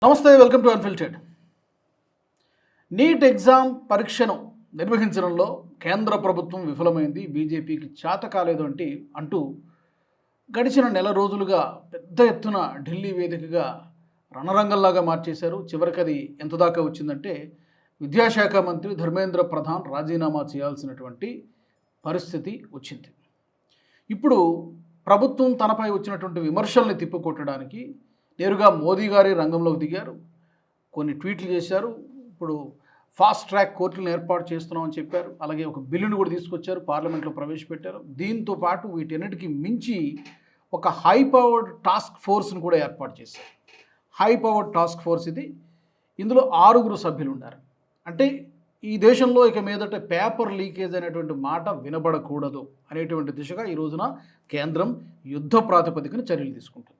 నమస్తే, welcome to అన్ఫిల్టెడ్. NEET exam పరీక్షను నిర్వహించడంలో కేంద్ర ప్రభుత్వం విఫలమైంది, బీజేపీకి చేత కాలేదు అంటూ గడిచిన నెల రోజులుగా పెద్ద ఎత్తున ఢిల్లీ వేదికగా రణరంగంలాగా మార్చేశారు. చివరికి అది ఎంత దాకా వచ్చిందంటే విద్యాశాఖ మంత్రి ధర్మేంద్ర ప్రధాన్ రాజీనామా చేయాల్సినటువంటి పరిస్థితి వచ్చింది. ఇప్పుడు ప్రభుత్వం తనపై వచ్చినటువంటి విమర్శల్ని తిప్పికొట్టడానికి నేరుగా మోదీ గారి రంగంలోకి దిగారు. కొన్ని ట్వీట్లు చేశారు. ఇప్పుడు ఫాస్ట్ ట్రాక్ కోర్టులను ఏర్పాటు చేస్తున్నామని చెప్పారు. అలాగే ఒక బిల్లును కూడా తీసుకొచ్చారు, పార్లమెంట్లో ప్రవేశపెట్టారు. దీంతో పాటు వీటన్నిటికీ మించి ఒక హై పవర్డ్ టాస్క్ ఫోర్స్ను కూడా ఏర్పాటు చేశారు. హై పవర్డ్ టాస్క్ ఫోర్స్ ఇది. ఇందులో 6 సభ్యులు ఉన్నారు. అంటే ఈ దేశంలో ఇక మీదట పేపర్ లీకేజ్ అనేటువంటి మాట వినబడకూడదు అనేటువంటి దిశగా ఈ రోజున కేంద్రం యుద్ధ ప్రాతిపదికన చర్యలు తీసుకుంటుంది.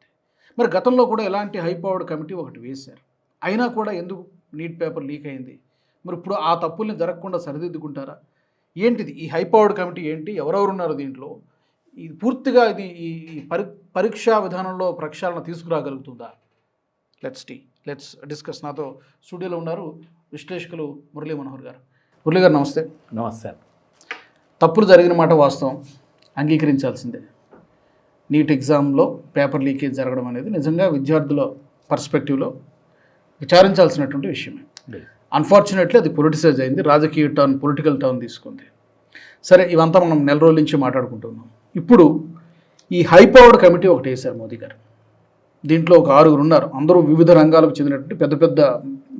మరి గతంలో కూడా ఎలాంటి హై పవర్డ్ కమిటీ ఒకటి వేశారు. అయినా కూడా ఎందుకు నీట్ పేపర్ లీక్ అయింది? మరి ఇప్పుడు ఆ తప్పుల్ని జరగకుండా సరిదిద్దుకుంటారా? ఏంటిది ఈ హై పవర్డ్ కమిటీ? ఏంటి, ఎవరెవరు ఉన్నారు దీంట్లో? ఇది పూర్తిగా ఈ పరీక్షా విధానంలో ప్రక్షాళన తీసుకురాగలుగుతుందా? Let's discuss. నాతో స్టూడియోలో ఉన్నారు విశ్లేషకులు మురళీ మనోహర్ గారు. మురళీ గారు నమస్తే. నమస్తే. తప్పులు జరిగిన మాట వాస్తవం, అంగీకరించాల్సిందే. నీట్ ఎగ్జామ్లో పేపర్ లీకేజ్ జరగడం అనేది నిజంగా విద్యార్థుల పర్స్పెక్టివ్లో విచారించాల్సినటువంటి విషయమే. అన్ఫార్చునేట్లీ అది పొలిటిసైజ్ అయింది, రాజకీయ టర్న్, పొలిటికల్ టర్న్ తీసుకుంది. సరే, ఇవంతా మనం నెల రోజుల నుంచి మాట్లాడుకుంటున్నాం. ఇప్పుడు ఈ హై పవర్డ్ కమిటీ ఒకటి వేశారు మోదీ గారు. దీంట్లో ఒక 6 ఉన్నారు. అందరూ వివిధ రంగాలకు చెందినటువంటి పెద్ద పెద్ద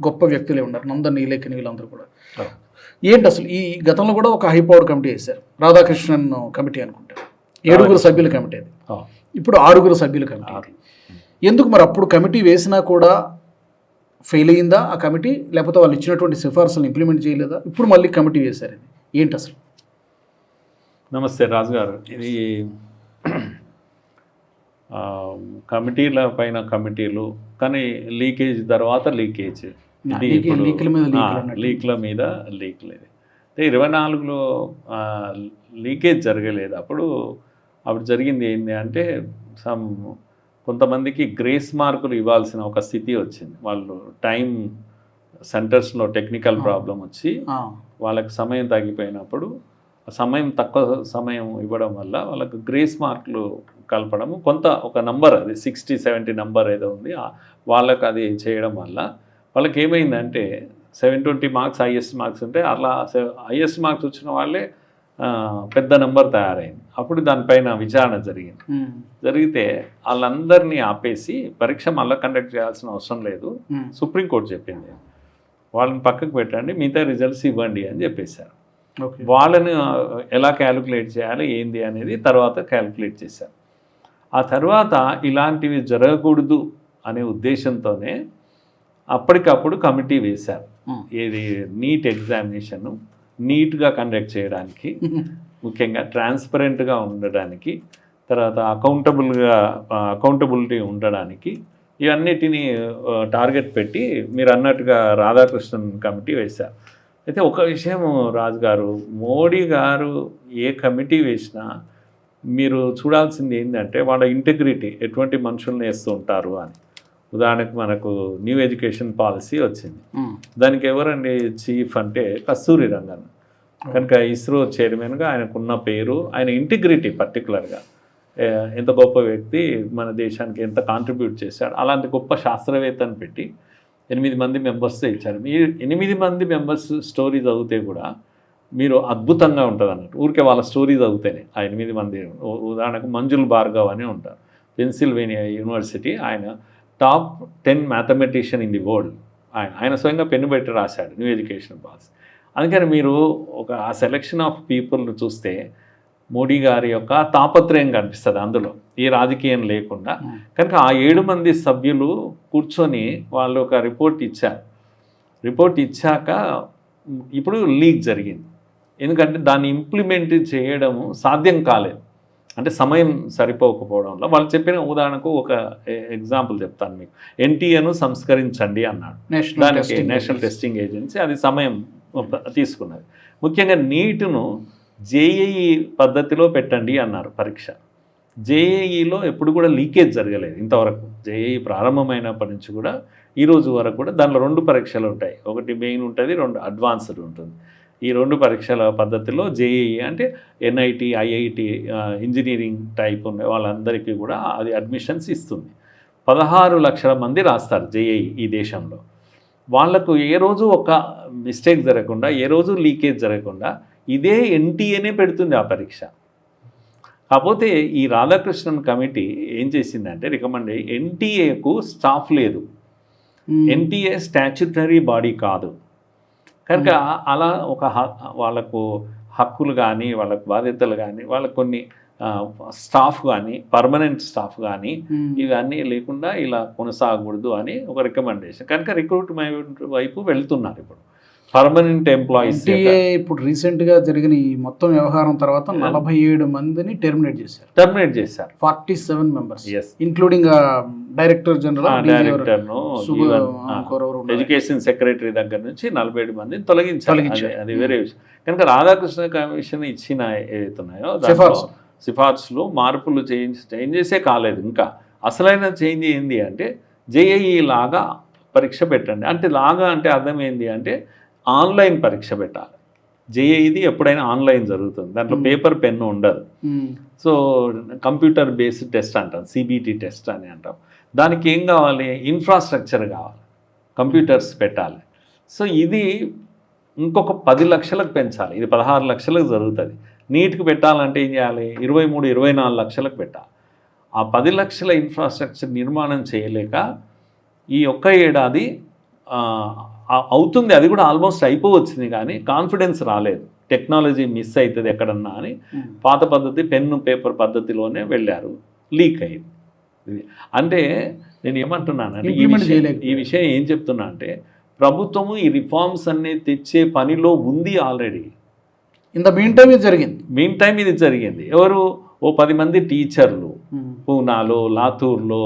గొప్ప వ్యక్తులే ఉన్నారు. నందన్, నీలేకని, వీళ్ళందరూ కూడా. ఏంటి అసలు ఈ గతంలో కూడా ఒక హై పవర్డ్ కమిటీ వేశారు, రాధాకృష్ణన్ కమిటీ అనుకుంటారు. 7 సభ్యుల కమిటీ అది. ఇప్పుడు 6 సభ్యుల కమిటీ. ఎందుకు మరి అప్పుడు కమిటీ వేసినా కూడా ఫెయిల్ అయిందా ఆ కమిటీ? లేకపోతే వాళ్ళు ఇచ్చినటువంటి సిఫార్సులను ఇంప్లిమెంట్ చేయలేదా? ఇప్పుడు మళ్ళీ కమిటీ వేశారు. ఇది ఏంటి అసలు? నమస్తే రాజు గారు. ఇది కమిటీల పైన కమిటీలు, కానీ లీకేజ్ తర్వాత లీకేజ్, ఇది లీక్ల మీద లీక్లు. ఇది అంటే 24లో లీకేజ్ జరగలేదు. అప్పుడు జరిగింది ఏంటి అంటే కొంతమందికి గ్రేస్ మార్కులు ఇవ్వాల్సిన ఒక స్థితి వచ్చింది. వాళ్ళు టైం సెంటర్స్లో టెక్నికల్ ప్రాబ్లం వచ్చి వాళ్ళకి సమయం తగ్గిపోయినప్పుడు సమయం తక్కువ సమయం ఇవ్వడం వల్ల వాళ్ళకి గ్రేస్ మార్కులు కలపడము, ఒక నంబర్, అది 60-70 నంబర్ ఏదో ఉంది, వాళ్ళకి అది చేయడం వల్ల వాళ్ళకి ఏమైందంటే 720 మార్క్స్ హైయెస్ట్ మార్క్స్ ఉంటే అలా హైయెస్ట్ మార్క్స్ వచ్చిన వాళ్ళే పెద్ద నెంబర్ తయారైంది. అప్పుడు దానిపైన విచారణ జరిగితే వాళ్ళందరినీ ఆపేసి పరీక్ష మళ్ళీ కండక్ట్ చేయాల్సిన అవసరం లేదు, సుప్రీంకోర్టు చెప్పింది. వాళ్ళని పక్కకు పెట్టండి, మిగతా రిజల్ట్స్ ఇవ్వండి అని చెప్పేశారు. వాళ్ళని ఎలా క్యాలిక్యులేట్ చేయాలి ఏంది అనేది తర్వాత క్యాలిక్యులేట్ చేశారు. ఆ తర్వాత ఇలాంటివి జరగకూడదు అనే ఉద్దేశంతోనే అప్పటికప్పుడు కమిటీ వేశారు. ఏది నీట్ ఎగ్జామినేషన్ నీట్గా కండక్ట్ చేయడానికి, ముఖ్యంగా ట్రాన్స్పరెంట్గా ఉండడానికి, తర్వాత అకౌంటబిలిటీ ఉండడానికి, ఇవన్నిటినీ టార్గెట్ పెట్టి మీరు అన్నట్టుగా రాధాకృష్ణన్ కమిటీ వేశారు. అయితే ఒక విషయం రాజు గారు, మోడీ గారు ఏ కమిటీ వేసినా మీరు చూడాల్సింది ఏంటంటే వాళ్ళ ఇంటెగ్రిటీ, ఎటువంటి మనుషుల్ని వేస్తూ ఉంటారు అని. ఉదాహరణకు మనకు న్యూ ఎడ్యుకేషన్ పాలసీ వచ్చింది, దానికి ఎవరండి చీఫ్ అంటే కస్తూరి రంగన్. కనుక ఇస్రో చైర్మన్గా ఆయనకున్న పేరు, ఆయన ఇంటిగ్రిటీ, పర్టికులర్గా ఎంత గొప్ప వ్యక్తి, మన దేశానికి ఎంత కాంట్రిబ్యూట్ చేశాడు. అలాంటి గొప్ప శాస్త్రవేత్తని పెట్టి 8 మంది మెంబర్స్తో ఇచ్చారు. మీరు 8 మంది మెంబర్స్ స్టోరీ చదివితే కూడా మీరు అద్భుతంగా ఉంటుంది అన్నట్టు. ఊరికే వాళ్ళ స్టోరీ చదివితేనే ఆ 8 మంది, ఉదాహరణకు మంజుల్ భార్గవ్ అని ఉంటారు, పెన్సిల్వేనియా యూనివర్సిటీ, ఆయన top 10 mathematician in the world. ఆయన స్వయంగా పెన్ను పెట్టి రాశాడు న్యూ ఎడ్యుకేషన్ పాలసీ. అందుకని మీరు ఆ సెలెక్షన్ ఆఫ్ పీపుల్ని చూస్తే మోడీ గారి యొక్క తాపత్రయం కనిపిస్తుంది అందులో, ఏ రాజకీయం లేకుండా. కనుక ఆ 7 మంది సభ్యులు కూర్చొని వాళ్ళు ఒక రిపోర్ట్ ఇచ్చారు. రిపోర్ట్ ఇచ్చాక ఇప్పుడు లీక్ జరిగింది. ఎందుకంటే దాన్ని ఇంప్లిమెంట్ చేయడము సాధ్యం కాలేదు, అంటే సమయం సరిపోకపోవడం వల్ల. వాళ్ళు చెప్పిన ఉదాహరణకు ఒక ఎగ్జాంపుల్ చెప్తాను మీకు. ఎన్టీఏను సంస్కరించండి అన్నాడు, దానికి నేషనల్ టెస్టింగ్ ఏజెన్సీ, అది సమయం తీసుకున్నది. ముఖ్యంగా నీటును జేఈఈ పద్ధతిలో పెట్టండి అన్నారు పరీక్ష. జేఏఈలో ఎప్పుడు కూడా లీకేజ్ జరగలేదు ఇంతవరకు. జేఏఈ ప్రారంభమైనప్పటి నుంచి కూడా ఈ రోజు వరకు కూడా దాంట్లో 2 పరీక్షలు ఉంటాయి. ఒకటి మెయిన్ ఉంటుంది, 2 అడ్వాన్స్డ్ ఉంటుంది. ఈ 2 పరీక్షల పద్ధతిలో జేఏఈ అంటే ఎన్ఐటి, ఐఐటి ఇంజనీరింగ్ టైప్ ఉన్న వాళ్ళందరికీ కూడా అది అడ్మిషన్స్ ఇస్తుంది. 16 లక్షల మంది రాస్తారు జేఏఈ ఈ దేశంలో. వాళ్లకు ఏ రోజు ఒక మిస్టేక్ జరగకుండా, ఏ రోజు లీకేజ్ జరగకుండా ఇదే ఎన్టీఏనే పెడుతుంది ఆ పరీక్ష. కాకపోతే ఈ రాధాకృష్ణన్ కమిటీ ఏం చేసిందంటే రికమెండ్ ఎన్టీఏకు స్టాఫ్ లేదు, ఎన్టీఏ స్టాచ్యుటరీ బాడీ కాదు కనుక అలా ఒక వాళ్ళకు హక్కులు కానీ, వాళ్ళకు బాధ్యతలు కానీ, వాళ్ళకు కొన్ని స్టాఫ్ కానీ, పర్మనెంట్ స్టాఫ్ కానీ ఇవన్నీ లేకుండా ఇలా కొనసాగకూడదు అని ఒక రికమెండేషన్ కనుక రిక్రూట్మెంట్ వైపు వెళ్తున్నారు. ఇప్పుడు పర్మనెంట్ ఎంప్లాయీస్ ఇప్పుడు రీసెంట్గా జరిగిన ఈ మొత్తం వ్యవహారం తర్వాత 47 మందిని టర్మినేట్ చేశారు 47 members including director general, education secretary దగ్గర నుంచి 47 మందిని తొలగించాలి. అది వేరే విషయం. కనుక రాధాకృష్ణ కమిషన్ ఇచ్చిన ఏవైతున్నాయో సిఫార్సులు మార్పులు చేంజ్ చేసే కాలేదు. ఇంకా అసలైన చేంజ్ ఏంది అంటే జేఏఈ లాగా పరీక్ష పెట్టండి. అంటే లాగా అంటే అర్థం ఏంది అంటే ఆన్లైన్ పరీక్ష పెట్టాలి. జేఏఈది ఎప్పుడైనా ఆన్లైన్ జరుగుతుంది, దాంట్లో పేపర్ పెన్ను ఉండదు. సో కంప్యూటర్ బేస్డ్ టెస్ట్ అంటాం, సిబిటి టెస్ట్ అని అంటాం. దానికి ఏం కావాలి, ఇన్ఫ్రాస్ట్రక్చర్ కావాలి, కంప్యూటర్స్ పెట్టాలి. సో ఇది ఇంకొక 10 లక్షలకు పెంచాలి. ఇది 16 లక్షలకు జరుగుతుంది. నీట్కి పెట్టాలంటే ఏం చేయాలి, 23-24 లక్షలకు పెట్టాలి. ఆ 10 లక్షల ఇన్ఫ్రాస్ట్రక్చర్ నిర్మాణం చేయలేక ఈ ఒక్క ఏడాది అవుతుంది. అది కూడా ఆల్మోస్ట్ అయిపోవచ్చింది కానీ కాన్ఫిడెన్స్ రాలేదు. టెక్నాలజీ మిస్ అవుతుంది ఎక్కడన్నా అని పాత పద్ధతి పెన్ను పేపర్ పద్ధతిలోనే వెళ్ళారు, లీక్ అయింది. అంటే నేను ఏమంటున్నానంటే ఈ విషయం ఏం చెప్తున్నా అంటే ప్రభుత్వము ఈ రిఫార్మ్స్ అన్ని తెచ్చే పనిలో ఉంది ఆల్రెడీ. మీన్ టైం ఇది జరిగింది. ఎవరు, ఓ 10 మంది టీచర్లు పూనాలో, లాతూర్లో,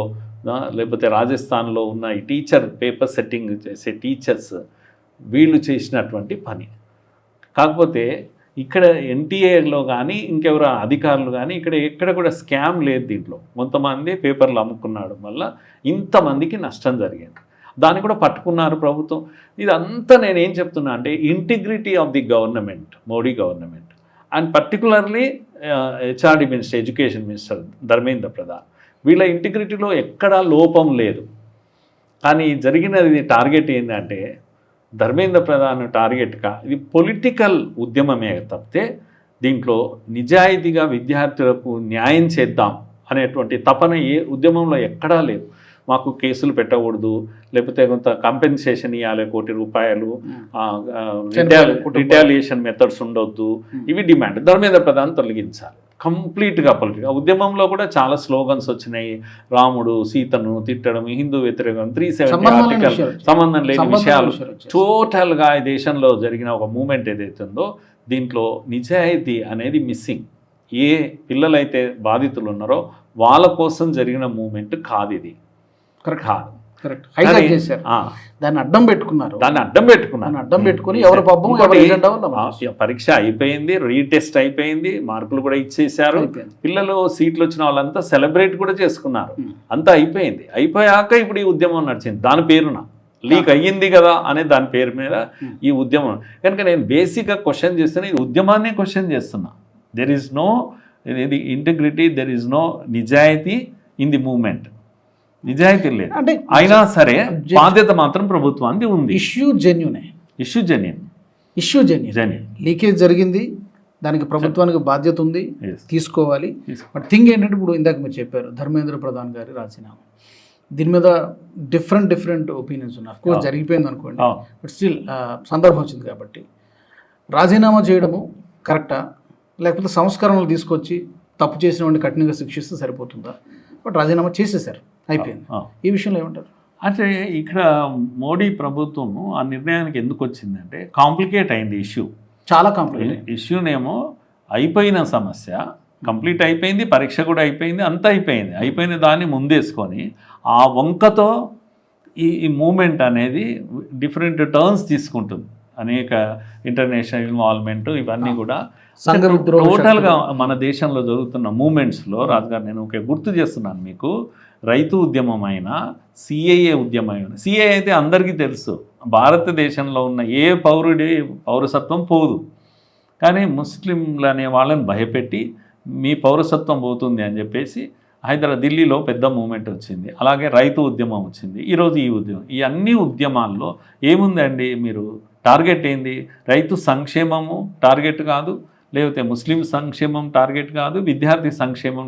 లేకపోతే రాజస్థాన్లో ఉన్న ఈ టీచర్ పేపర్ సెట్టింగ్ చేసే టీచర్స్ వీళ్ళు చేసినటువంటి పని. కాకపోతే ఇక్కడ ఎన్టీఏలో కానీ ఇంకెవరు అధికారులు కానీ ఎక్కడ కూడా స్కామ్ లేదు. దీంట్లో కొంతమంది పేపర్లు అమ్ముకున్నాడు వల్ల ఇంతమందికి నష్టం జరిగింది. దాన్ని కూడా పట్టుకున్నారు ప్రభుత్వం. ఇదంతా నేనేం చెప్తున్నా అంటే integrity of the government, Modi government and particularly HRD minister, education minister Dharmendra Pradhan, వీళ్ళ ఇంటిగ్రిటీలో ఎక్కడా లోపం లేదు. కానీ జరిగినది టార్గెట్ ఏంటంటే ధర్మేంద్ర ప్రధాన్ టార్గెట్గా ఇది పొలిటికల్ ఉద్యమమే తప్పితే దీంట్లో నిజాయితీగా విద్యార్థులకు న్యాయం చేద్దాం అనేటువంటి తపన ఏ ఉద్యమంలో ఎక్కడా లేదు. మాకు కేసులు పెట్టకూడదు, లేకపోతే కొంత కంపెన్సేషన్ ఇవ్వాలి, 1 కోటి రూపాయలు, రిటాలియేషన్ మెథడ్స్ ఉండొద్దు, ఇవి డిమాండ్. ధర్మేంద్ర ప్రధాన్ తొలగించాలి కంప్లీట్గా. పొలిటికల్ ఉద్యమంలో కూడా చాలా స్లోగన్స్ వచ్చినాయి. రాముడు సీతను తిట్టడం, హిందూ వ్యతిరేకం, 370 ఆర్టికల్, సంబంధం లేని విషయాలు. టోటల్గా ఈ దేశంలో జరిగిన ఒక మూమెంట్ ఏదైతుందో దీంట్లో నిజాయితీ అనేది మిస్సింగ్. ఏ పిల్లలైతే బాధితులు ఉన్నారో వాళ్ళ కోసం జరిగిన మూమెంట్ కాదు ఇది. కాదు. దాన్ని అడ్డం పెట్టుకున్నారు. పరీక్ష అయిపోయింది, రీటెస్ట్ అయిపోయింది, మార్కులు కూడా ఇచ్చేసారు. పిల్లలు సీట్లు వచ్చిన వాళ్ళంతా సెలబ్రేట్ కూడా చేసుకున్నారు. అంతా అయిపోయింది. అయిపోయాక ఇప్పుడు ఈ ఉద్యమం నడిచింది. దాని పేరున లీక్ అయ్యింది కదా అనే దాని పేరు మీద ఈ ఉద్యమం. కనుక నేను బేసిక్గా క్వశ్చన్ చేస్తున్నా, ఈ ఉద్యమాన్ని క్వశ్చన్ చేస్తున్నా. There is no integrity, there is no నిజాయితీ ఇన్ ది మూమెంట్. నిజాయితీ లేదు. అంటే అయినా సరే బాధ్యత మాత్రం ప్రభుత్వానికి ఉంది. Issue genuine. లీకేజ్ జరిగింది, దానికి ప్రభుత్వానికి బాధ్యత ఉంది, తీసుకోవాలి. బట్ థింగ్ ఏంటంటే ఇప్పుడు ఇందాక మీరు చెప్పారు ధర్మేంద్ర ప్రధాన్ గారి రాజీనామా, దీని మీద డిఫరెంట్ ఒపీనియన్స్ ఉన్నాయి. అఫ్కోర్స్ జరిగిపోయింది అనుకోండి, బట్ స్టిల్ సందర్భం వచ్చింది కాబట్టి రాజీనామా చేయడము కరెక్టా, లేకపోతే సంస్కరణలు తీసుకొచ్చి తప్పు చేసిన వాడిని కఠినంగా శిక్షిస్తే సరిపోతుందా? బట్ రాజీనామా చేసేసారు, అయిపోయింది. ఈ విషయంలో ఏమంటారు? అంటే ఇక్కడ మోడీ ప్రభుత్వము ఆ నిర్ణయానికి ఎందుకు వచ్చిందంటే కాంప్లికేట్ అయింది ఇష్యూ, చాలా కాంప్లికేట్ ఇష్యూనేమో. అయిపోయిన సమస్య కంప్లీట్ అయిపోయింది, పరీక్ష కూడా అయిపోయింది, అంతా అయిపోయిన దాన్ని ముందేసుకొని ఆ వంకతో ఈ మూమెంట్ అనేది డిఫరెంట్ టర్న్స్ తీసుకుంటుంది. అనేక ఇంటర్నేషనల్ ఇన్వాల్వ్మెంట్ ఇవన్నీ కూడా సంఘ విద్రోహ టోటల్గా మన దేశంలో జరుగుతున్న మూమెంట్స్లో రాజుగారు నేను ఒక గుర్తు చేస్తున్నాను మీకు. రైతు ఉద్యమం అయినా, సిఏఏ ఉద్యమం అయినా, సిఏఏ అయితే అందరికీ తెలుసు, భారతదేశంలో ఉన్న ఏ పౌరుడి పౌరసత్వం పోదు. కానీ ముస్లింలు అనే వాళ్ళని భయపెట్టి మీ పౌరసత్వం పోతుంది అని చెప్పేసి ఢిల్లీలో పెద్ద మూమెంట్ వచ్చింది. అలాగే రైతు ఉద్యమం వచ్చింది, ఈరోజు ఈ ఉద్యమం. ఈ అన్ని ఉద్యమాల్లో ఏముందండి, మీరు టార్గెట్ ఏంది? రైతు సంక్షేమము టార్గెట్ కాదు, లేకపోతే ముస్లిం సంక్షేమం టార్గెట్ కాదు, విద్యార్థి సంక్షేమం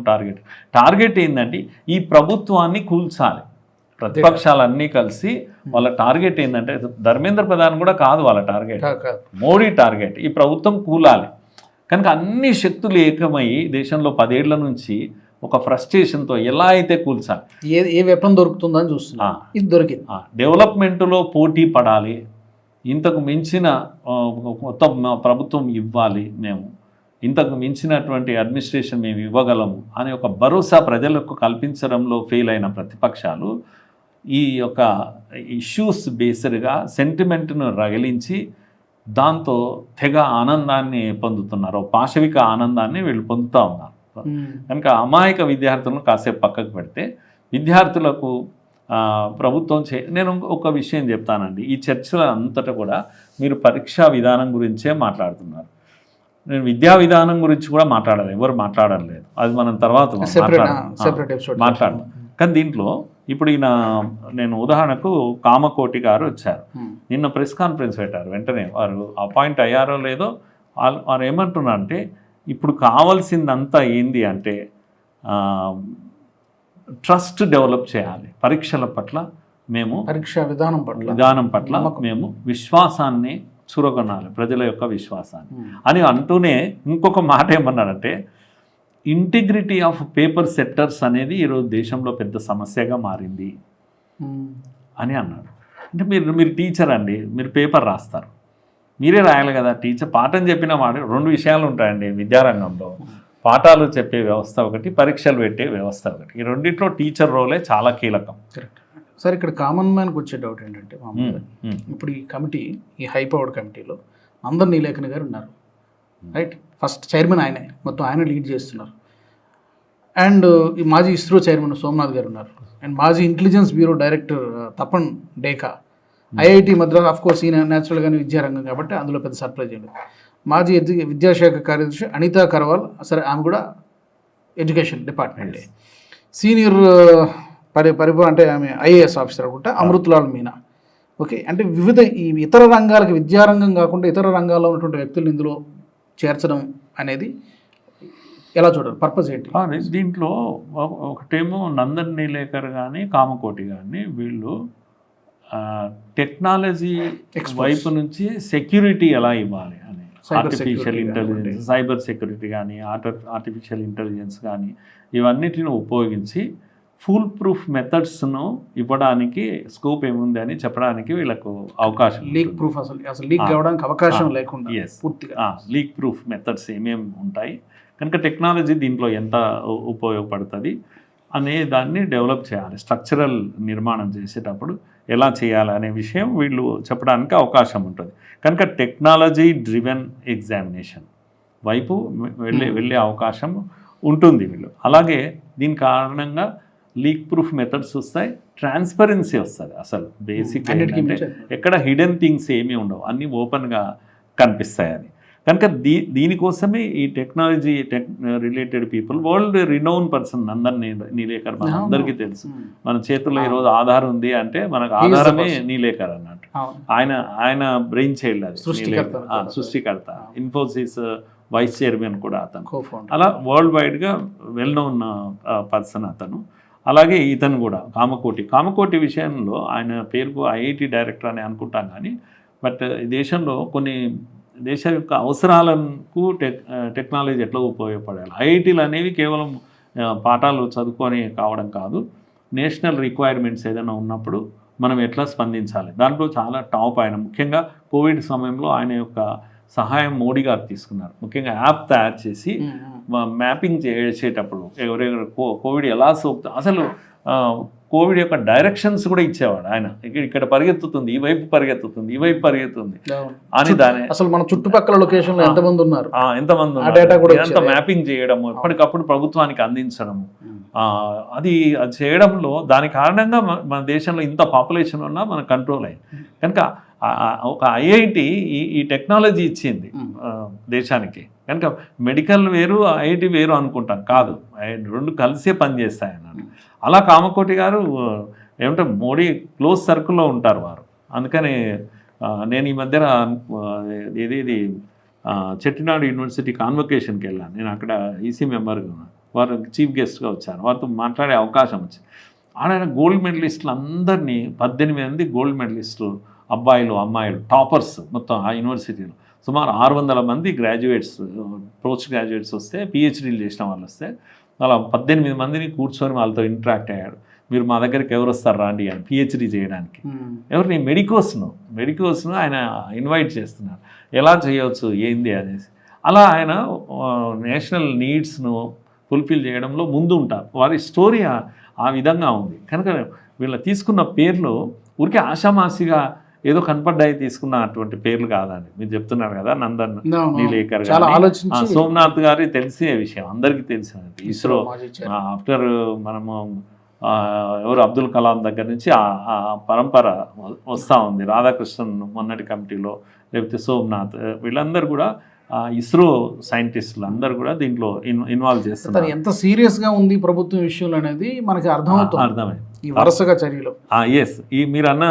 టార్గెట్ ఏంటంటే ఈ ప్రభుత్వాన్ని కూల్చాలి. ప్రతిపక్షాలన్నీ కలిసి వాళ్ళ టార్గెట్ ఏంటంటే, ధర్మేంద్ర ప్రధాన్ కూడా కాదు వాళ్ళ టార్గెట్, మోడీ టార్గెట్ ఈ ప్రభుత్వం కూలాలి. కనుక అన్ని శక్తులు ఏకమై దేశంలో 10 ఏళ్ల నుంచి ఒక ఫ్రస్ట్రేషన్తో ఎలా అయితే కూల్చాలి, ఏ వెపన్ దొరుకుతుందని చూస్తున్నా, ఇది దొరికింది. డెవలప్మెంట్లో పోటీ పడాలి, ఇంతకు మించిన కొత్త ప్రభుత్వం ఇవ్వాలి, మేము ఇంతకు మించినటువంటి అడ్మినిస్ట్రేషన్ మేము ఇవ్వగలము అనే ఒక భరోసా ప్రజలకు కల్పించడంలో ఫెయిల్ అయిన ప్రతిపక్షాలు ఈ యొక్క ఇష్యూస్ బేస్డ్గా సెంటిమెంట్ను రగిలించి దాంతో తెగ ఆనందాన్ని పొందుతున్నారు, పాశవిక ఆనందాన్ని వీళ్ళు పొందుతూ ఉన్నారు. కనుక అమాయక విద్యార్థులను కాసేపు పక్కకు పెడితే విద్యార్థులకు ప్రభుత్వం నేను ఒక విషయం చెప్తానండి, ఈ చర్చల అంతటా కూడా మీరు పరీక్షా విధానం గురించే మాట్లాడుతున్నారు. నేను విద్యా విధానం గురించి కూడా మాట్లాడాలి, ఎవరు మాట్లాడలేదు, అది మనం తర్వాత మాట్లాడదాం. కానీ దీంట్లో ఇప్పుడు నేను ఉదాహరణకు కామకోటి గారు వచ్చారు, నిన్న ప్రెస్ కాన్ఫరెన్స్ పెట్టారు. వెంటనే వారు అపాయింట్ అయ్యారో లేదో వారు ఏమంటున్నారు అంటే, ఇప్పుడు కావాల్సిందంతా ఏంది అంటే ట్రస్ట్ డెవలప్ చేయాలి, పరీక్షల పట్ల మేము పరీక్షా విధానం పట్ల మేము విశ్వాసాన్ని చురగొనాలి, ప్రజల యొక్క విశ్వాసాన్ని అని అంటూనే ఇంకొక మాట ఏమన్నాడంటే, ఇంటిగ్రిటీ ఆఫ్ పేపర్ సెట్టర్స్ అనేది ఈరోజు దేశంలో పెద్ద సమస్యగా మారింది అని అన్నాడు. అంటే మీరు టీచర్ అండి, మీరు పేపర్ రాస్తారు, మీరే రాయాలి కదా. టీచర్ పాఠం చెప్పిన మాట 2 విషయాలు ఉంటాయండి విద్యారంగంలో, పాఠాలు చెప్పే వ్యవస్థ ఒకటి, పరీక్షలు పెట్టే వ్యవస్థ ఒకటి. ఈ రెండిట్లో టీచర్ రోలే చాలా కీలకం. Correct sir. ఇక్కడ కామన్ మ్యాన్కి వచ్చే డౌట్ ఏంటంటే, ఇప్పుడు ఈ కమిటీ, ఈ హై పవర్డ్ కమిటీలో అందరు నీలేఖని గారు ఉన్నారు, రైట్? ఫస్ట్ చైర్మన్ ఆయనే, మొత్తం ఆయన లీడ్ చేస్తున్నారు. అండ్ ఈ మాజీ ఇస్రో చైర్మన్ సోమనాథ్ గారు ఉన్నారు, అండ్ మాజీ intelligence bureau director Tapan డేకా, IIT Madras, of course ఈయన న్యాచురల్గానే విద్యారంగం కాబట్టి అందులో పెద్ద సర్ప్రైజ్ లేదు. మాజీ విద్యాశాఖ కార్యదర్శి అనితా కర్వాల్, సరే ఆమె కూడా ఎడ్యుకేషన్ డిపార్ట్మెంట్. సీనియర్ అంటే ఆమె ఐఏఎస్ ఆఫీసర్ అనుకుంటా, అమృత్లాల్ మీనా. ఓకే, అంటే వివిధ ఈ ఇతర రంగాలకి, విద్యారంగం కాకుండా ఇతర రంగాల్లో ఉన్నటువంటి వ్యక్తులను ఇందులో చేర్చడం అనేది ఎలా చూడాలి, పర్పస్ ఏంటి? దీంట్లో ఒకటేమో నందన్ నీలేకర్ కానీ కామకోటి కానీ వీళ్ళు టెక్నాలజీ వైపు నుంచి సెక్యూరిటీ ఎలా ఇవ్వాలి అని, ఆర్టిఫిషియల్ ఇంటెలిజెన్స్, సైబర్ సెక్యూరిటీ కానీ, ఆర్టిఫిషియల్ ఇంటెలిజెన్స్ కానీ ఇవన్నిటిని ఉపయోగించి ఫుల్ ప్రూఫ్ మెథడ్స్ను ఇవ్వడానికి స్కోప్ ఏముంది అని చెప్పడానికి వీళ్ళకు అవకాశం. లీక్ ప్రూఫ్ అసలు లీక్ కావడానికి అవకాశం లేకుండా పూర్తిగా లీక్ ప్రూఫ్ మెథడ్స్ ఏమేమి ఉంటాయి, కనుక టెక్నాలజీ దీంట్లో ఎంత ఉపయోగపడుతుంది అనే దాన్ని డెవలప్ చేయాలి. స్ట్రక్చరల్ నిర్మాణం చేసేటప్పుడు ఎలా చేయాలి అనే విషయం వీళ్ళు చెప్పడానికి అవకాశం ఉంటుంది. కనుక టెక్నాలజీ డ్రివెన్ ఎగ్జామినేషన్ వైపు వెళ్ళే అవకాశం ఉంటుంది వీళ్ళు. అలాగే దీని కారణంగా లీక్ ప్రూఫ్ మెథడ్స్ వస్తాయి, ట్రాన్స్పరెన్సీ వస్తుంది. అసలు బేసిక్ ఏంటంటే ఎక్కడ హిడెన్ థింగ్స్ ఏమీ ఉండవు, అన్నీ ఓపెన్గా కనిపిస్తాయి అని. కనుక దీనికోసమే ఈ technology related people, world renowned person Nandan Nilekani మన అందరికీ తెలుసు. మన చేతుల్లో ఈరోజు ఆధార్ ఉంది అంటే మనకు ఆధారమే నీలేకర్ అన్నట్టు. ఆయన బ్రెయిన్ చైల్డ్, అది సృష్టికర్త, ఇన్ఫోసిస్ వైస్ చైర్మన్ కూడా అతను. అలా వరల్డ్ వైడ్గా వెల్ నోన్ పర్సన్ అతను. అలాగే ఇతను కూడా కామకోటి విషయంలో ఆయన పేరుకు ఐఐటి డైరెక్టర్ అని అనుకుంటాం, కానీ బట్ దేశంలో కొన్ని దేశ యొక్క అవసరాలకు టెక్నాలజీ ఎట్లా ఉపయోగపడాలి. ఐఐటీలు అనేవి కేవలం పాఠాలు చదువుకొని కావడం కాదు, నేషనల్ రిక్వైర్మెంట్స్ ఏదైనా ఉన్నప్పుడు మనం ఎట్లా స్పందించాలి దాంట్లో చాలా టాప్. ఆయన ముఖ్యంగా కోవిడ్ సమయంలో ఆయన యొక్క సహాయం మోడీ గారు తీసుకున్నారు. ముఖ్యంగా యాప్ తయారు చేసి మ్యాపింగ్ చేసేటప్పుడు ఎవరెవరు కోవిడ్ ఎలా సోకుతుంది అసలు కోవిడ్ యొక్క డైరెక్షన్స్ కూడా ఇచ్చేవాడు ఆయన. ఇక్కడ పరిగెత్తుతుంది, ఈ వైపు పరిగెత్తుతుంది, ఈ వైపు పరిగెత్తుతుంది అని దాని అసలు మన చుట్టుపక్కల లొకేషన్ ఎంతమంది ఉన్నారు, ఎంత మ్యాపింగ్ చేయడము, ఎప్పటికప్పుడు ప్రభుత్వానికి అందించడము, అది చేయడంలో దాని కారణంగా మన దేశంలో ఇంత పాపులేషన్ ఉన్నా మన కంట్రోల్ అయింది. కనుక ఒక ఐఐటి ఈ టెక్నాలజీ ఇచ్చింది దేశానికి. కనుక మెడికల్ వేరు ఐఐటి వేరు అనుకుంటాం, కాదు, రెండు కలిసే పనిచేస్తాయి అన్నాడు. అలా కామకోటి గారు ఏమంటే మోడీ క్లోజ్ సర్కిల్లో ఉంటారు వారు. అందుకని నేను ఈ మధ్యన ఇది చెట్టినాడు యూనివర్సిటీ కాన్వకేషన్కి వెళ్ళాను. నేను అక్కడ ఈసీ మెంబర్గా ఉన్నాను, వారు చీఫ్ గెస్ట్గా వచ్చారు. వారితో మాట్లాడే అవకాశం వచ్చింది. ఆయన గోల్డ్ మెడలిస్టులు అందరినీ 18 మంది గోల్డ్ మెడలిస్టులు, అబ్బాయిలు అమ్మాయిలు, టాపర్స్ మొత్తం ఆ యూనివర్సిటీలో సుమారు 600 మంది గ్రాడ్యుయేట్స్, పోస్ట్ గ్రాడ్యుయేట్స్ వస్తే, పిహెచ్డీలు చేసిన వాళ్ళు వస్తే, అలా 18 మందిని కూర్చొని వాళ్ళతో ఇంటరాక్ట్ అయ్యాడు. మీరు మా దగ్గరికి ఎవరు వస్తారు రాండి అని పిహెచ్డీ చేయడానికి. ఎవరిని మెడికోస్ను ఆయన ఇన్వైట్ చేస్తున్నారు, ఎలా చేయవచ్చు ఏంది అనేసి. అలా ఆయన నేషనల్ నీడ్స్ను ఫుల్ఫిల్ చేయడంలో ముందు ఉంటారు. వారి స్టోరీ ఆ విధంగా ఉంది. కనుక వీళ్ళ తీసుకున్న పేర్లు ఊరికే ఆషామాసిగా ఏదో కనపడ్డాయి తీసుకున్న అటువంటి పేర్లు కాదండి. మీరు చెప్తున్నారు కదా, నందన్ నీలేకర్ గారు, సోమనాథ్ గారి తెలిసే విషయం, అందరికీ తెలిసినది. ఇస్రో ఆఫ్టర్ మనము ఎవరు అబ్దుల్ కలాం దగ్గర నుంచి ఆ పరంపర వస్తూ ఉంది. రాధాకృష్ణన్ మొన్నటి కమిటీలో, లేకపోతే సోమనాథ్, వీళ్ళందరూ కూడా ఇస్రో సైంటిస్టులు అందరూ కూడా దీంట్లో ఇన్వాల్వ్ చేస్తున్నారు. ఎంత సీరియస్గా ఉంది ప్రభుత్వం విషయంలో అనేది మనకి అర్థమైంది ఈ వరుసగా చర్యలు. ఎస్, మీరు అన్న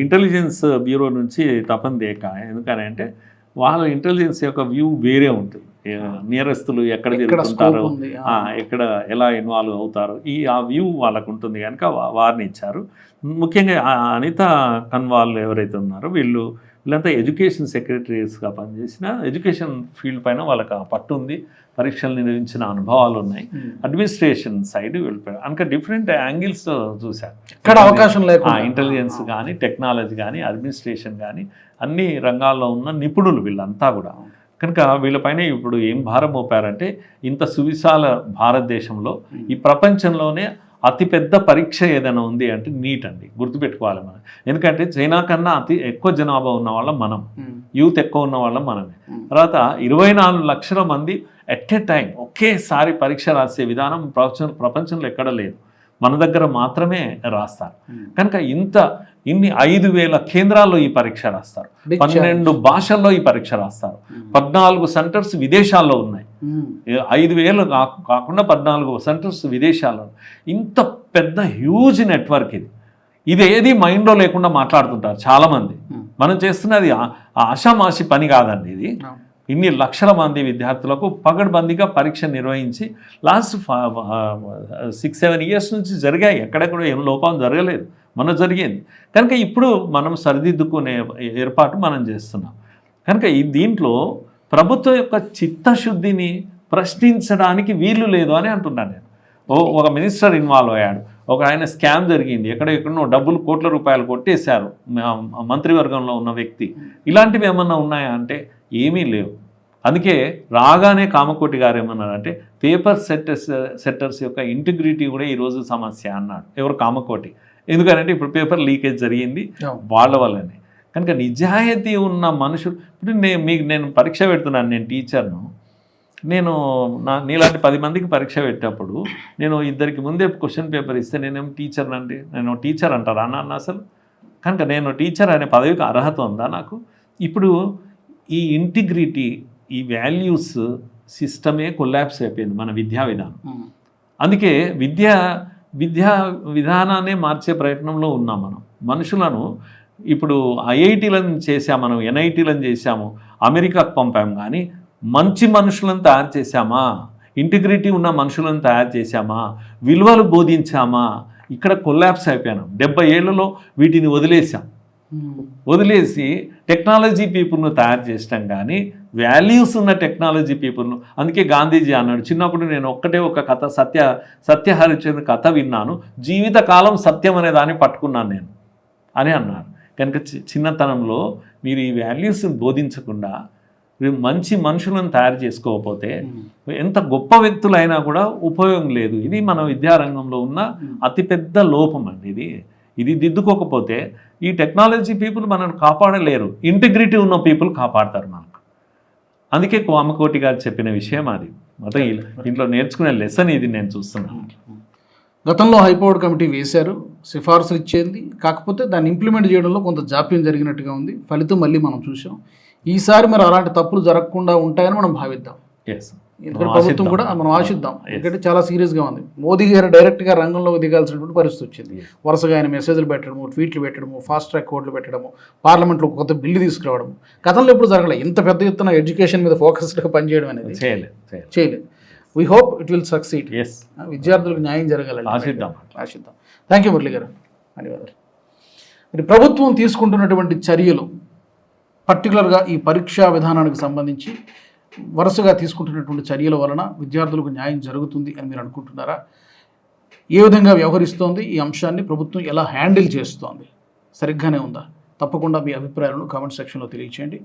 ఇంటెలిజెన్స్ బ్యూరో నుంచి తపన్ దేక. ఎందుకని అంటే వాళ్ళ ఇంటెలిజెన్స్ యొక్క వ్యూ వేరే ఉంటుంది. నియరెస్టులు ఎక్కడ తిరుగుతుంటారో, ఎక్కడ ఎలా ఇన్వాల్వ్ అవుతారో, ఆ వ్యూ వాళ్ళకు ఉంటుంది. కనుక వారిని ఇచ్చారు. ముఖ్యంగా అనిత కన్వాల్ ఎవరైతే ఉన్నారో వీళ్ళంతా ఎడ్యుకేషన్ సెక్రటరీస్గా పనిచేసిన, ఎడ్యుకేషన్ ఫీల్డ్ పైన వాళ్ళకి పట్టు ఉంది, పరీక్షలు నిర్వహించిన అనుభవాలు ఉన్నాయి. అడ్మినిస్ట్రేషన్ సైడ్ వెళ్ళిపోయారు. కనుక డిఫరెంట్ యాంగిల్స్ చూశారు. ఇక్కడ అవకాశం లేకుండా ఇంటెలిజెన్స్ కానీ, టెక్నాలజీ కానీ, అడ్మినిస్ట్రేషన్ కానీ అన్ని రంగాల్లో ఉన్న నిపుణులు వీళ్ళంతా కూడా. కనుక వీళ్ళపైన ఇప్పుడు ఏం భారం మోపారంటే, ఇంత సువిశాల భారతదేశంలో ఈ ప్రపంచంలోనే అతిపెద్ద పరీక్ష ఏదైనా ఉంది అంటే నీట్ అండి. గుర్తుపెట్టుకోవాలి మనం. ఎందుకంటే చైనా కన్నా అతి ఎక్కువ జనాభా ఉన్న వాళ్ళం మనం, యూత్ ఎక్కువ ఉన్న వాళ్ళం మనమే. తర్వాత 24 లక్షల మంది ఎట్ ఏ టైం ఒకేసారి పరీక్ష రాసే విధానం ప్రపంచంలో ఎక్కడ లేదు, మన దగ్గర మాత్రమే రాస్తారు. కనుక ఇన్ని 5,000 కేంద్రాల్లో ఈ పరీక్ష రాస్తారు, 12 భాషల్లో ఈ పరీక్ష రాస్తారు, 14 సెంటర్స్ విదేశాల్లో ఉన్నాయి. 5,000 కాకుండా 14 సెంటర్స్ విదేశాల్లో. ఇంత పెద్ద హ్యూజ్ నెట్వర్క్ ఇది ఏది మైండ్లో లేకుండా మాట్లాడుతుంటారు చాలామంది. మనం చేస్తున్నది ఆషామాషి పని కాదండి. ఇది ఇన్ని లక్షల మంది విద్యార్థులకు పగడ్బందీగా పరీక్ష నిర్వహించి లాస్ట్ 6-7 ఇయర్స్ నుంచి జరిగాయి. ఎక్కడెక్కడ ఏం లోపం జరగలేదు, మన జరిగింది. కనుక ఇప్పుడు మనం సరిదిద్దుకునే ఏర్పాటు మనం చేస్తున్నాం. కనుక దీంట్లో ప్రభుత్వం యొక్క చిత్తశుద్ధిని ప్రశ్నించడానికి వీలు లేదు అని అంటున్నాను నేను. ఒక మినిస్టర్ ఇన్వాల్వ్ అయ్యాడు, ఒక ఆయన స్కామ్ జరిగింది, ఎక్కడెక్కడో డబ్బులు కోట్ల రూపాయలు కొట్టేశారు మంత్రివర్గంలో ఉన్న వ్యక్తి. ఇలాంటివి ఏమన్నా ఉన్నాయా అంటే ఏమీ లేవు. అందుకే రాగానే కామకోటి గారు ఏమన్నారంటే పేపర్ సెట్టర్స్ యొక్క ఇంటిగ్రిటీ కూడా ఈరోజు సమస్య అన్నాడు. ఎవరు? కామకోటి. ఎందుకంటే ఇప్పుడు పేపర్ లీకేజ్ జరిగింది వాళ్ళ వల్లనే. కనుక నిజాయితీ ఉన్న మనుషులు, ఇప్పుడు నేను పరీక్ష పెడుతున్నాను, నేను టీచర్ను, నేను నీలాంటి 10 మందికి పరీక్ష పెట్టేటప్పుడు నేను ఇద్దరికి ముందే క్వశ్చన్ పేపర్ ఇస్తే నేనేం టీచర్నండి, నేను టీచర్ అంటారా అన్న అసలు? కనుక నేను టీచర్ అనే పదవికి అర్హత ఉందా నాకు? ఇప్పుడు ఈ ఇంటిగ్రిటీ, ఈ వాల్యూస్ సిస్టమే కొలాప్స్ అయిపోయింది మన విద్యా విధానం. అందుకే విద్యా విధానాన్ని మార్చే ప్రయత్నంలో ఉన్నాం మనం. మనుషులను ఇప్పుడు ఐఐటీలను చేసాము, మనం ఎన్ఐటీలను చేసాము, అమెరికాకు పంపాము, కానీ మంచి మనుషులను తయారు చేశామా? ఇంటిగ్రిటీ ఉన్న మనుషులను తయారు చేశామా? విలువలు బోధించామా? ఇక్కడ కొలాప్స్ అయిపోయాను. 70 ఏళ్లలో వీటిని వదిలేసి టెక్నాలజీ పీపుల్ను తయారు చేస్తాం, కానీ వాల్యూస్ ఉన్న టెక్నాలజీ పీపుల్ను. అందుకే గాంధీజీ అన్నాడు, చిన్నప్పుడు నేను ఒక కథ, సత్యహరిచంద్ర కథ విన్నాను, జీవితకాలం సత్యం అనే దాన్ని పట్టుకున్నాను నేను అని అన్నారు. కనుక చిన్నతనంలో మీరు ఈ వాల్యూస్ని బోధించకుండా మంచి మనుషులను తయారు చేసుకోకపోతే ఎంత గొప్ప వ్యక్తులైనా కూడా ఉపయోగం లేదు. ఇది మన విద్యారంగంలో ఉన్న అతిపెద్ద లోపం అండి. ఇది దిద్దుకోకపోతే ఈ టెక్నాలజీ పీపుల్ మనల్ని కాపాడలేరు, ఇంటిగ్రిటీ ఉన్న పీపుల్ కాపాడతారు మనకు. అందుకే కామకోటి గారు చెప్పిన విషయం అది. మొత్తం ఇంట్లో నేర్చుకునే లెసన్ ఇది నేను చూస్తున్నాను. గతంలో హైపవర్ కమిటీ వేశారు, సిఫార్సులు ఇచ్చేది, కాకపోతే దాన్ని ఇంప్లిమెంట్ చేయడంలో కొంత జాప్యం జరిగినట్టుగా ఉంది. ఫలితం మళ్ళీ మనం చూసాం. ఈసారి మరి అలాంటి తప్పులు జరగకుండా ఉంటాయని మనం భావిద్దాం. ఎందుకంటే ప్రభుత్వం కూడా మనం ఆశిద్దాం. ఎందుకంటే చాలా సీరియస్గా ఉంది. మోదీ గారు డైరెక్ట్గా రంగంలోకి దిగాల్సినటువంటి పరిస్థితి వచ్చింది. వరుసగా ఆయన మెసేజ్లు పెట్టడము, ట్వీట్లు పెట్టడము, ఫాస్ట్ ట్రాక్ కోడ్లు పెట్టడము, పార్లమెంట్లో కొత్త బిల్లు తీసుకురావడము గతంలో ఎప్పుడు జరగలేదు. ఇంత పెద్ద ఎత్తున ఎడ్యుకేషన్ మీద ఫోకస్డ్గా పనిచేయడం అనేది చేయలేదు. We hope it will succeed. విద్యార్థులకు న్యాయం జరగాలని ఆశిద్దాం. థ్యాంక్ యూ మురళి గారు, ధన్యవాదాలు. మరి ప్రభుత్వం తీసుకుంటున్నటువంటి చర్యలు, పర్టికులర్గా ఈ పరీక్షా విధానానికి సంబంధించి వరుసగా తీసుకుంటున్నటువంటి చర్యల వలన విద్యార్థులకు న్యాయం జరుగుతుంది అని మీరు అనుకుంటున్నారా? ఏ విధంగా వ్యవహరిస్తోంది? ఈ అంశాన్ని ప్రభుత్వం ఎలా హ్యాండిల్ చేస్తోంది? సరిగ్గానే ఉందా? తప్పకుండా మీ అభిప్రాయాలను కామెంట్ సెక్షన్లో తెలియచేయండి.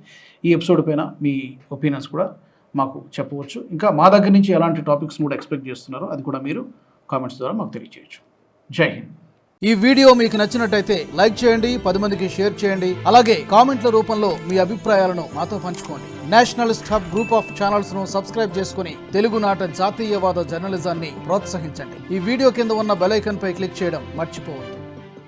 ఈ ఎపిసోడ్ పైన మీ ఒపీనియన్స్ కూడా మాకు చెప్పవచ్చు. ఇంకా మా దగ్గర నుంచి ఎలాంటి టాపిక్స్ కూడా ఎక్స్పెక్ట్ చేస్తున్నారో అది కూడా మీరు కామెంట్స్ ద్వారా మాకు తెలియచేయచ్చు. జై హింద్. ఈ వీడియో మీకు నచ్చినట్టయితే లైక్ చేయండి, 10 మందికి షేర్ చేయండి. అలాగే కామెంట్ల రూపంలో మీ అభిప్రాయాలను మాతో పంచుకోండి. Nationalist hub group of channels ను సబ్స్క్రైబ్ చేసుకుని తెలుగునాట జాతీయవాద జర్నలిజాన్ని ప్రోత్సహించండి. ఈ వీడియో కింద ఉన్న బెల్ ఐకాన్ పై క్లిక్ చేయడం మర్చిపోవద్దు.